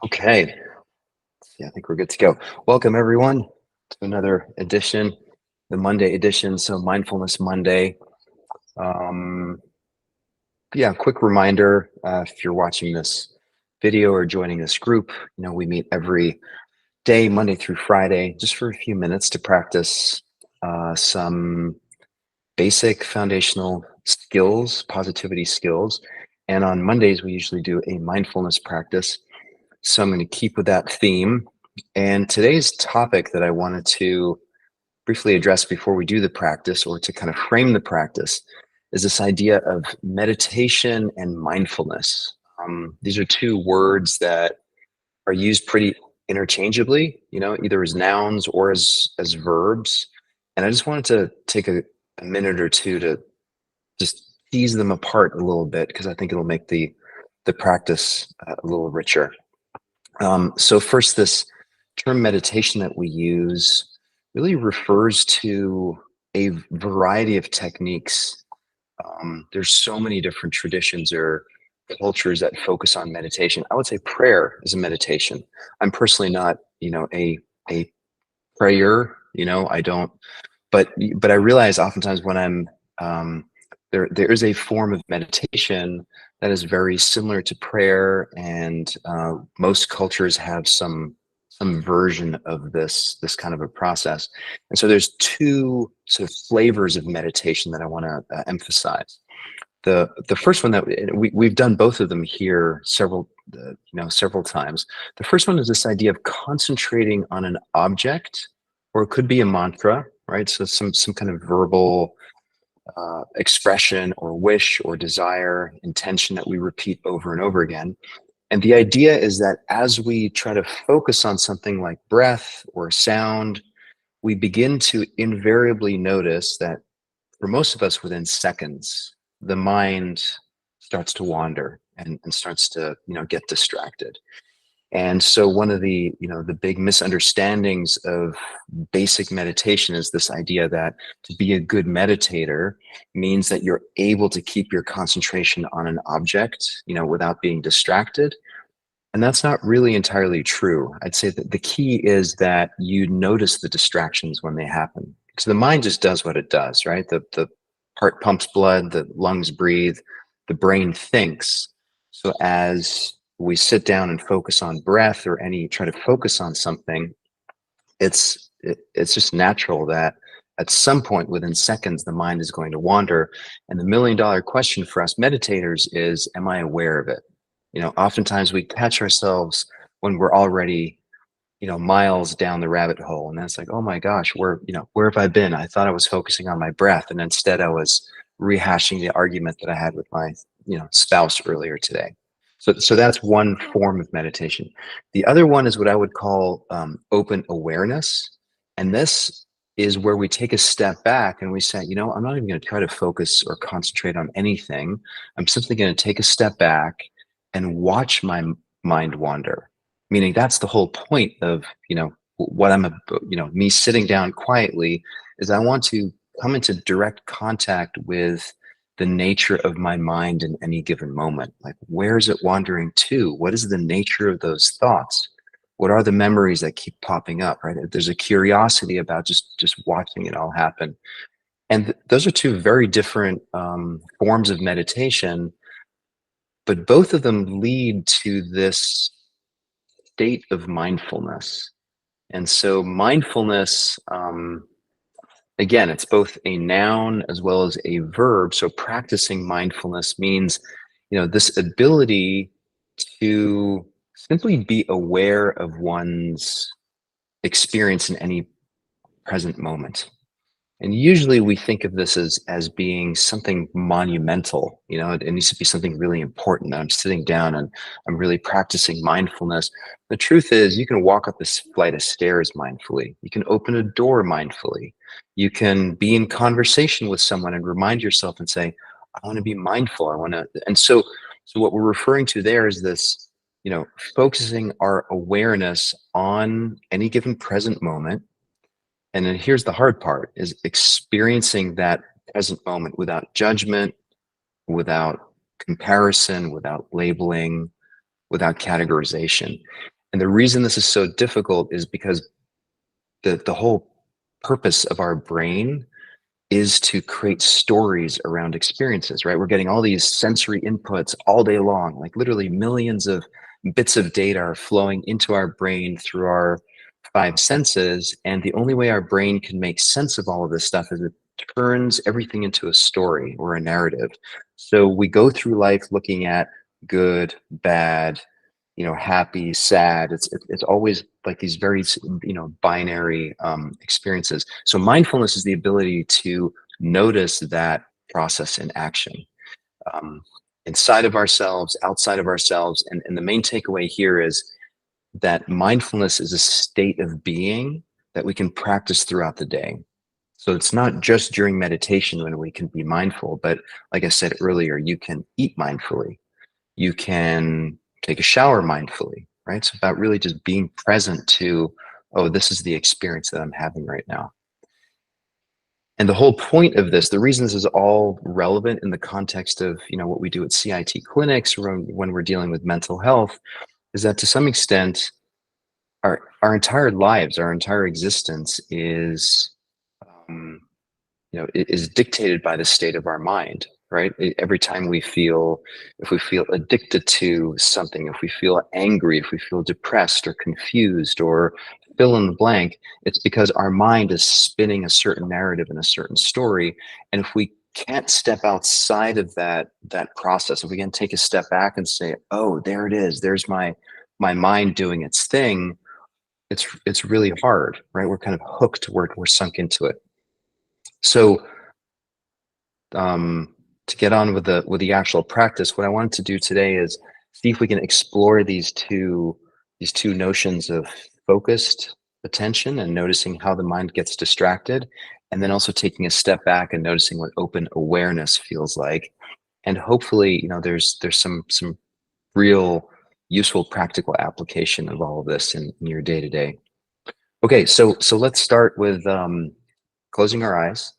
Okay. Yeah, I think we're good to go. Welcome everyone to another edition, the Monday edition. So Mindfulness Monday. Um, yeah, quick reminder, if you're watching this video or joining this group, we meet every day, Monday through Friday, just for a few minutes to practice some basic foundational skills, positivity skills. And on Mondays, we usually do a mindfulness practice. So I'm going to keep with that theme. And today's topic that I wanted to briefly address before we do the practice, or to kind of frame the practice, is this idea of meditation and mindfulness. These are two words that are used pretty interchangeably, either as nouns or as verbs. And I just wanted to take a minute or two to just tease them apart a little bit, because I think it'll make the practice a little richer. So first, this term meditation that we use really refers to a variety of techniques. There's so many different traditions or cultures that focus on meditation. I would say prayer is a meditation. I'm personally not, a prayer. I don't, but I realize oftentimes when I'm there is a form of meditation that is very similar to prayer, and most cultures have some version of this kind of a process. And so there's two sort of flavors of meditation that I want to emphasize. The first one that we've done both of them here several times. The first one is this idea of concentrating on an object, or it could be a mantra, right? So some kind of verbal expression or wish or desire, intention that we repeat over and over again. And the idea is that as we try to focus on something like breath or sound, we begin to invariably notice that for most of us, within seconds, the mind starts to wander and starts to, get distracted. And so one of the big misunderstandings of basic meditation is this idea that to be a good meditator means that you're able to keep your concentration on an object, without being distracted. And that's not really entirely true. I'd say that the key is that you notice the distractions when they happen. So the mind just does what it does, right? The heart pumps blood, the lungs breathe, the brain thinks. So as we sit down and focus on breath, or try to focus on something, it's just natural that at some point within seconds the mind is going to wander. And the $1 million question for us meditators is, am I aware of it? Oftentimes we catch ourselves when we're already, miles down the rabbit hole. And that's like, oh my gosh, where have I been? I thought I was focusing on my breath. And instead I was rehashing the argument that I had with my, spouse earlier today. So that's one form of meditation. The other one is what I would call open awareness. And this is where we take a step back and we say, I'm not even going to try to focus or concentrate on anything. I'm simply going to take a step back and watch my mind wander. Meaning that's the whole point of, what me sitting down quietly, is I want to come into direct contact with the nature of my mind in any given moment. Like, where is it wandering to? What is the nature of those thoughts? What are the memories that keep popping up, right? There's a curiosity about just watching it all happen. And those are two very different forms of meditation, but both of them lead to this state of mindfulness. And so mindfulness, again, it's both a noun as well as a verb. So practicing mindfulness means, this ability to simply be aware of one's experience in any present moment. And usually we think of this as being something monumental. It needs to be something really important. I'm sitting down and I'm really practicing mindfulness. The truth is, you can walk up this flight of stairs mindfully. You can open a door mindfully. You can be in conversation with someone and remind yourself and say, I want to be mindful. I want to. And so what we're referring to there is this, focusing our awareness on any given present moment. And then here's the hard part, is experiencing that present moment without judgment, without comparison, without labeling, without categorization. And the reason this is so difficult is because the whole purpose of our brain is to create stories around experiences, right? We're getting all these sensory inputs all day long, like literally millions of bits of data are flowing into our brain through our five senses. And the only way our brain can make sense of all of this stuff is it turns everything into a story or a narrative. So we go through life looking at good, bad, happy, sad. It's always like these very binary experiences. So mindfulness is the ability to notice that process in action, um, inside of ourselves, outside of ourselves, and the main takeaway here is that mindfulness is a state of being that we can practice throughout the day. So it's not just during meditation when we can be mindful, but like I said earlier, you can eat mindfully, you can take a shower mindfully, right? It's about really just being present to, oh, this is the experience that I'm having right now. And the whole point of this, the reason this is all relevant in the context of, what we do at CIT clinics when we're dealing with mental health, is that to some extent, our entire lives, our entire existence um, is dictated by the state of our mind, right? Every time if we feel addicted to something, if we feel angry, if we feel depressed or confused or fill in the blank, it's because our mind is spinning a certain narrative and a certain story. And if we can't step outside of that process, if we can take a step back and say, oh, there it is, there's my mind doing its thing, it's really hard, right? We're kind of hooked, we're sunk into it. So to get on with the actual practice, what I wanted to do today is see if we can explore these two notions of focused attention and noticing how the mind gets distracted, and then also taking a step back and noticing what open awareness feels like. And hopefully, there's some real useful practical application of all of this in your day to day. Okay, so let's start with closing our eyes.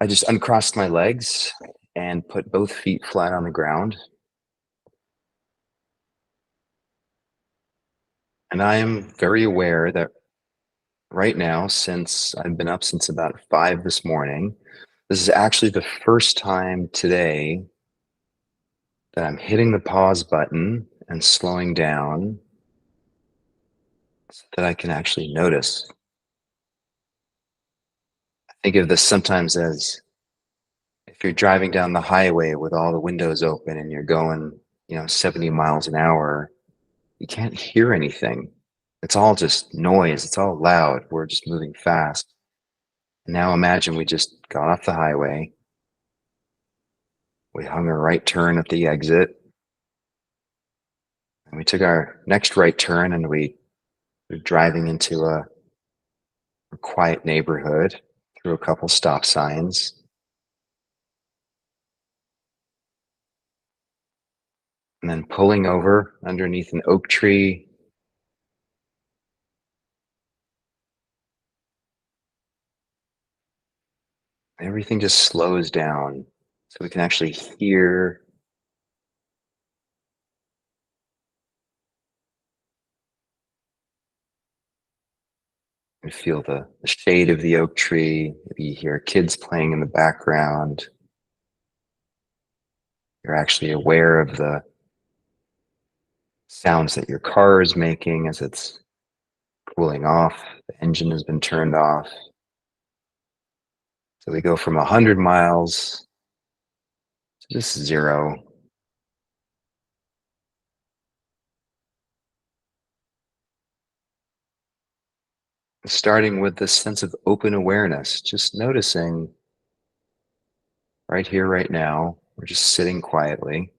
I just uncrossed my legs and put both feet flat on the ground. And I am very aware that right now, since I've been up since about 5 this morning, this is actually the first time today that I'm hitting the pause button and slowing down so that I can actually notice. I think of this sometimes as if you're driving down the highway with all the windows open and you're going, 70 miles an hour, you can't hear anything. It's all just noise. It's all loud. We're just moving fast. And now imagine we just got off the highway. We hung a right turn at the exit. And we took our next right turn and we were driving into a quiet neighborhood through a couple stop signs. And then pulling over underneath an oak tree. Everything just slows down so we can actually hear and feel the shade of the oak tree. Maybe you hear kids playing in the background. You're actually aware of the sounds that your car is making as it's cooling off. The engine has been turned off. So we go from 100 miles to just 0. Starting with this sense of open awareness, just noticing right here, right now, we're just sitting quietly.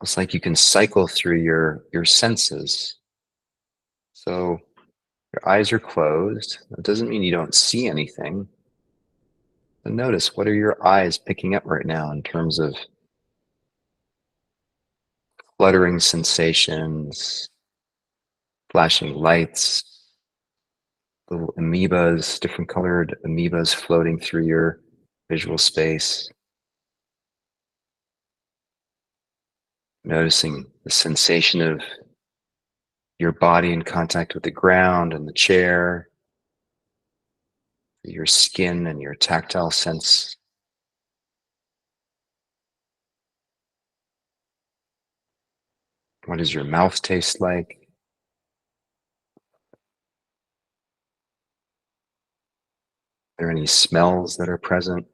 It's like you can cycle through your senses. So your eyes are closed. That doesn't mean you don't see anything. But notice, what are your eyes picking up right now in terms of fluttering sensations, flashing lights, little amoebas, different colored amoebas floating through your visual space. Noticing the sensation of your body in contact with the ground and the chair, your skin and your tactile sense. What does your mouth taste like? Are there any smells that are present?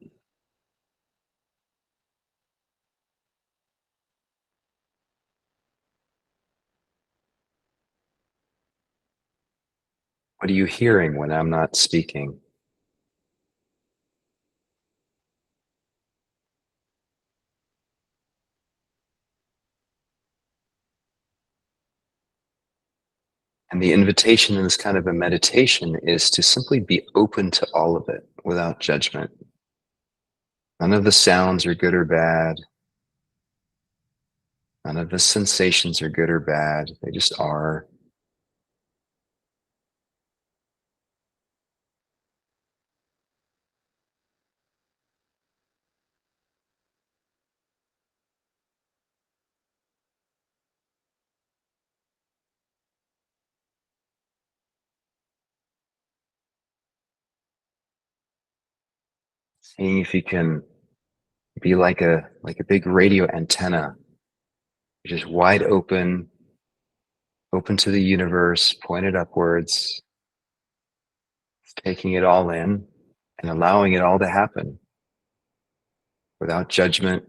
What are you hearing when I'm not speaking? And the invitation in this kind of a meditation is to simply be open to all of it without judgment. None of the sounds are good or bad. None of the sensations are good or bad. They just are. Seeing if you can be like a big radio antenna, just wide open, open to the universe, pointed upwards, taking it all in and allowing it all to happen without judgment,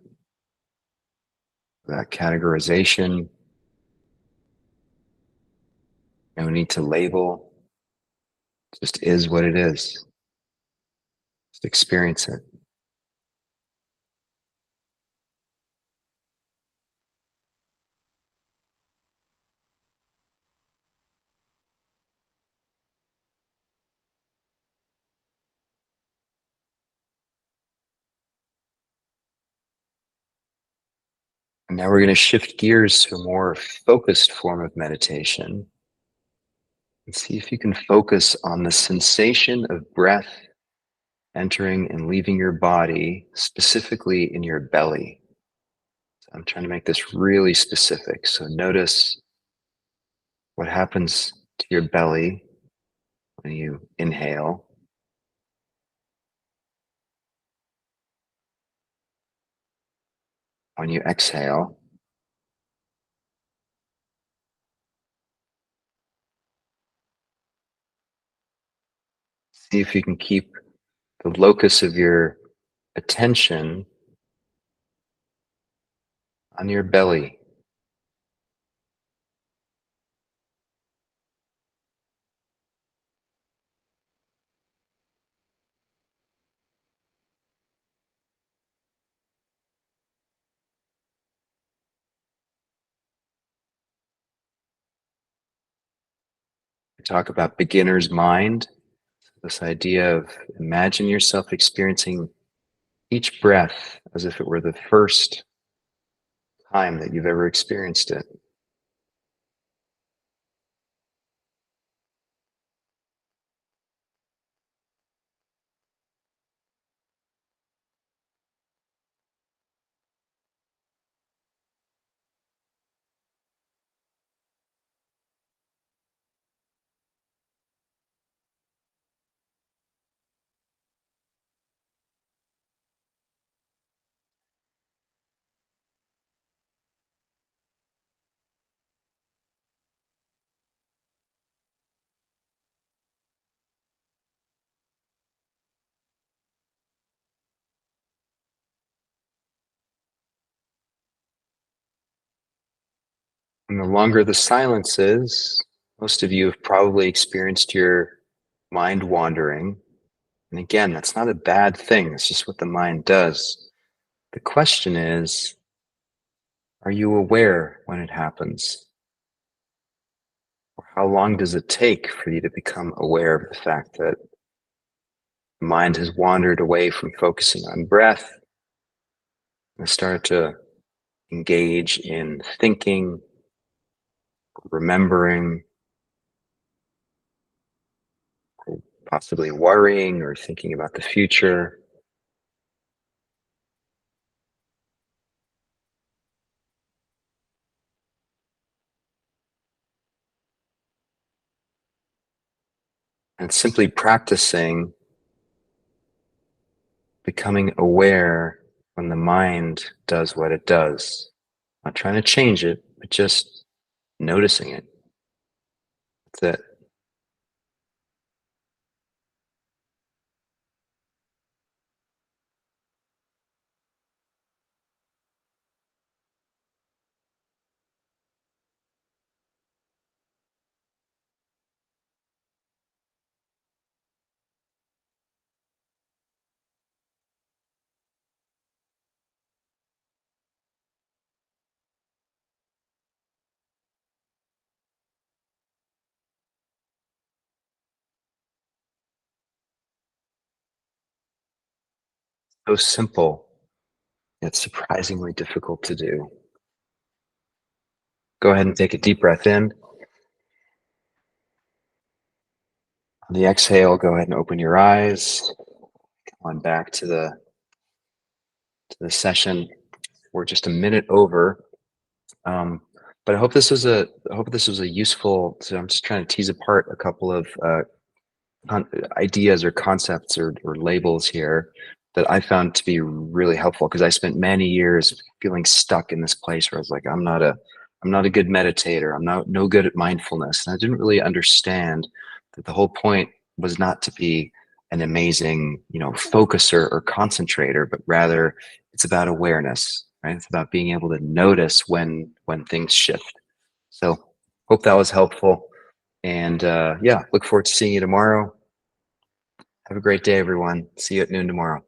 without categorization, no need to label, just is what it is. Just experience it. And now we're going to shift gears to a more focused form of meditation and see if you can focus on the sensation of breath entering and leaving your body, specifically in your belly. So I'm trying to make this really specific. So notice what happens to your belly when you inhale, when you exhale. See if you can keep the locus of your attention on your belly. We talk about beginner's mind, this idea of imagine yourself experiencing each breath as if it were the first time that you've ever experienced it. And the longer the silence is, most of you have probably experienced your mind wandering. And again, that's not a bad thing. It's just what the mind does. The question is, are you aware when it happens? Or how long does it take for you to become aware of the fact that the mind has wandered away from focusing on breath and started to engage in thinking, remembering, possibly worrying or thinking about the future? and simply practicing becoming aware when the mind does what it does. Not trying to change it, but just noticing it. That's it. So simple, yet surprisingly difficult to do. Go ahead and take a deep breath in. On the exhale, go ahead and open your eyes. Come on back to the session. We're just a minute over. But I hope this was a useful. So I'm just trying to tease apart a couple of ideas or concepts or labels here that I found to be really helpful, because I spent many years feeling stuck in this place where I was like, I'm not a good meditator. I'm not no good at mindfulness. And I didn't really understand that the whole point was not to be an amazing, focuser or concentrator, but rather it's about awareness, right? It's about being able to notice when things shift. So hope that was helpful. And yeah, look forward to seeing you tomorrow. Have a great day, everyone. See you at noon tomorrow.